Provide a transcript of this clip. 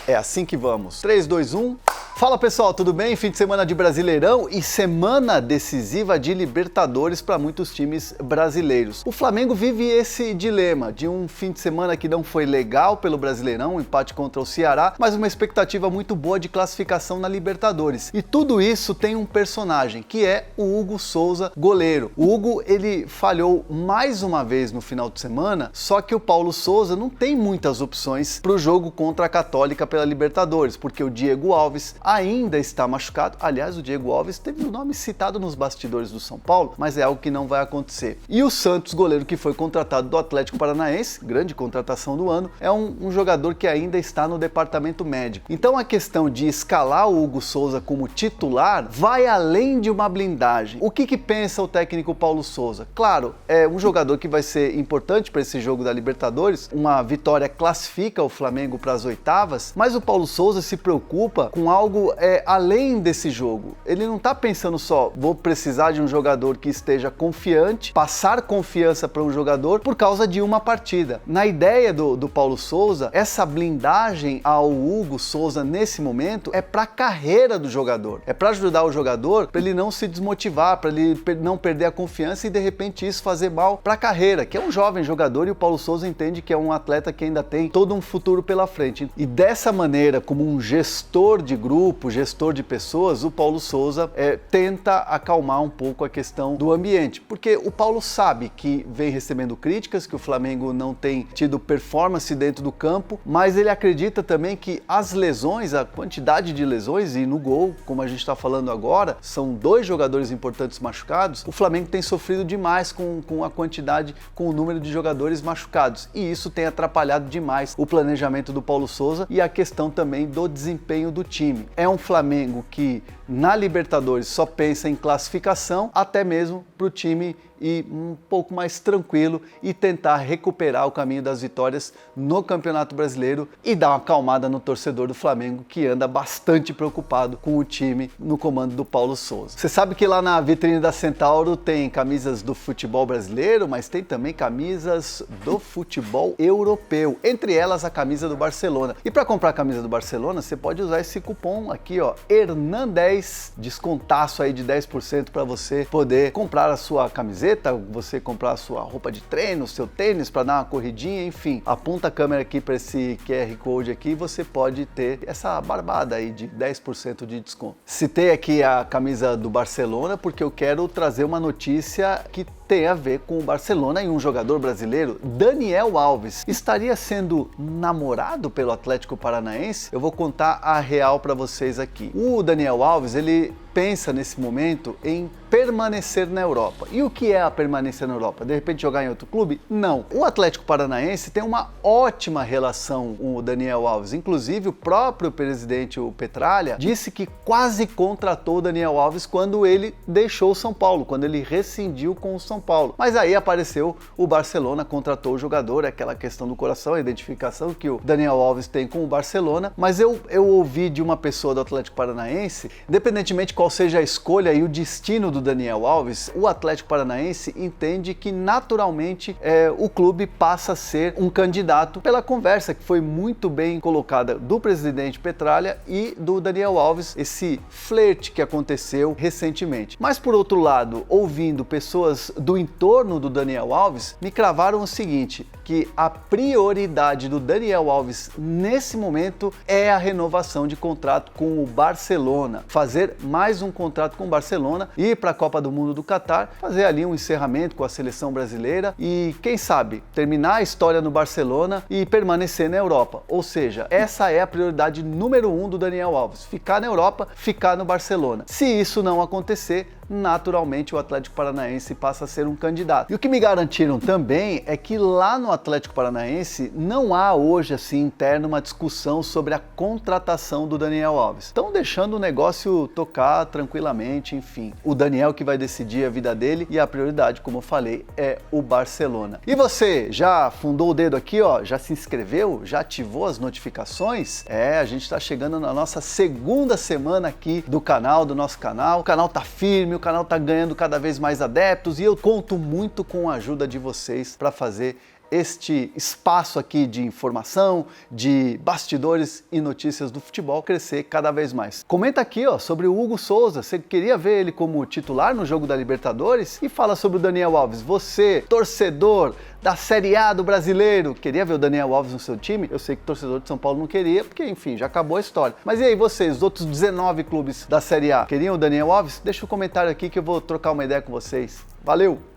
É assim que vamos. 3, 2, 1... Fala pessoal, tudo bem? Fim de semana de Brasileirão e semana decisiva de Libertadores para muitos times brasileiros. O Flamengo vive esse dilema de um fim de semana que não foi legal pelo Brasileirão, um empate contra o Ceará, mas uma expectativa muito boa de classificação na Libertadores. E tudo isso tem um personagem, que é o Hugo Souza, goleiro. O Hugo, ele falhou mais uma vez no final de semana, só que o Paulo Souza não tem muitas opções para o jogo contra a Católica pela Libertadores, porque o Diego Alves ainda está machucado. Aliás, o Diego Alves teve o nome citado nos bastidores do São Paulo, mas é algo que não vai acontecer. E o Santos, goleiro que foi contratado do Atlético Paranaense, grande contratação do ano, é um jogador que ainda está no departamento médico. Então a questão de escalar o Hugo Souza como titular vai além de uma blindagem. O que pensa o técnico Paulo Souza? Claro, é um jogador que vai ser importante para esse jogo da Libertadores, uma vitória classifica o Flamengo para as oitavas, mas o Paulo Souza se preocupa com algo além desse jogo. Ele não está pensando só, vou precisar de um jogador que esteja confiante, passar confiança para um jogador por causa de uma partida. Na ideia do Paulo Souza, essa blindagem ao Hugo Souza nesse momento é para a carreira do jogador, é para ajudar o jogador, para ele não se desmotivar, para ele não perder a confiança e de repente isso fazer mal para a carreira, que é um jovem jogador e o Paulo Souza entende que é um atleta que ainda tem todo um futuro pela frente. E dessa maneira, como um gestor de grupo, gestor de pessoas, o Paulo Souza tenta acalmar um pouco a questão do ambiente, porque o Paulo sabe que vem recebendo críticas, que o Flamengo não tem tido performance dentro do campo, mas ele acredita também que as lesões, a quantidade de lesões, e no gol, como a gente está falando agora, são 2 jogadores importantes machucados, o Flamengo tem sofrido demais com a quantidade, com o número de jogadores machucados, e isso tem atrapalhado demais o planejamento do Paulo Souza e a questão também do desempenho do time. É um Flamengo que na Libertadores só pensa em classificação, até mesmo para o time ir um pouco mais tranquilo e tentar recuperar o caminho das vitórias no Campeonato Brasileiro e dar uma acalmada no torcedor do Flamengo, que anda bastante preocupado com o time no comando do Paulo Souza. Você sabe que lá na vitrine da Centauro tem camisas do futebol brasileiro, mas tem também camisas do futebol europeu, entre elas a camisa do Barcelona. E para comprar a camisa do Barcelona, você pode usar esse cupom aqui, ó, Hernan10, descontaço aí de 10% para você poder comprar a sua camiseta, você comprar a sua roupa de treino, o seu tênis para dar uma corridinha, enfim. Aponta a câmera aqui para esse QR Code aqui e você pode ter essa barbada aí de 10% de desconto. Citei aqui a camisa do Barcelona porque eu quero trazer uma notícia que tem a ver com o Barcelona e um jogador brasileiro, Daniel Alves. Estaria sendo namorado pelo Atlético Paranaense? Eu vou contar a real para vocês aqui. O Daniel Alves, ele pensa nesse momento em permanecer na Europa. E o que é a permanecer na Europa? De repente jogar em outro clube? Não. O Atlético Paranaense tem uma ótima relação com o Daniel Alves. Inclusive, o próprio presidente, o Petralha, disse que quase contratou o Daniel Alves quando ele deixou o São Paulo, quando ele rescindiu com o São Paulo. Mas aí apareceu o Barcelona, contratou o jogador, aquela questão do coração, a identificação que o Daniel Alves tem com o Barcelona. Mas eu ouvi de uma pessoa do Atlético Paranaense, independentemente qual seja a escolha e o destino do Daniel Alves, o Atlético Paranaense entende que naturalmente o clube passa a ser um candidato pela conversa que foi muito bem colocada do presidente Petralha e do Daniel Alves, esse flerte que aconteceu recentemente. Mas por outro lado, ouvindo pessoas do entorno do Daniel Alves, me cravaram o seguinte, que a prioridade do Daniel Alves nesse momento é a renovação de contrato com o Barcelona, fazer mais um contrato com o Barcelona, ir para a Copa do Mundo do Catar, fazer ali um encerramento com a seleção brasileira e, quem sabe, terminar a história no Barcelona e permanecer na Europa. Ou seja, essa é a prioridade número 1 do Daniel Alves, ficar na Europa, ficar no Barcelona. Se isso não acontecer, naturalmente o Atlético Paranaense passa a ser um candidato. E o que me garantiram também é que lá no Atlético Paranaense não há hoje assim interno uma discussão sobre a contratação do Daniel Alves. Estão deixando o negócio tocar tranquilamente, enfim. O Daniel que vai decidir a vida dele e a prioridade, como eu falei, é o Barcelona. E você, já fundou o dedo aqui, ó? Já se inscreveu? Já ativou as notificações? A gente está chegando na nossa segunda semana aqui do canal, do nosso canal. O canal tá firme, o canal tá ganhando cada vez mais adeptos e eu conto muito com a ajuda de vocês para fazer este espaço aqui de informação, de bastidores e notícias do futebol crescer cada vez mais. Comenta aqui, ó, sobre o Hugo Souza. Você queria ver ele como titular no jogo da Libertadores? E fala sobre o Daniel Alves. Você, torcedor da Série A do Brasileiro, queria ver o Daniel Alves no seu time? Eu sei que o torcedor de São Paulo não queria, porque, enfim, já acabou a história. Mas e aí, vocês, os outros 19 clubes da Série A, queriam o Daniel Alves? Deixa um comentário aqui que eu vou trocar uma ideia com vocês. Valeu!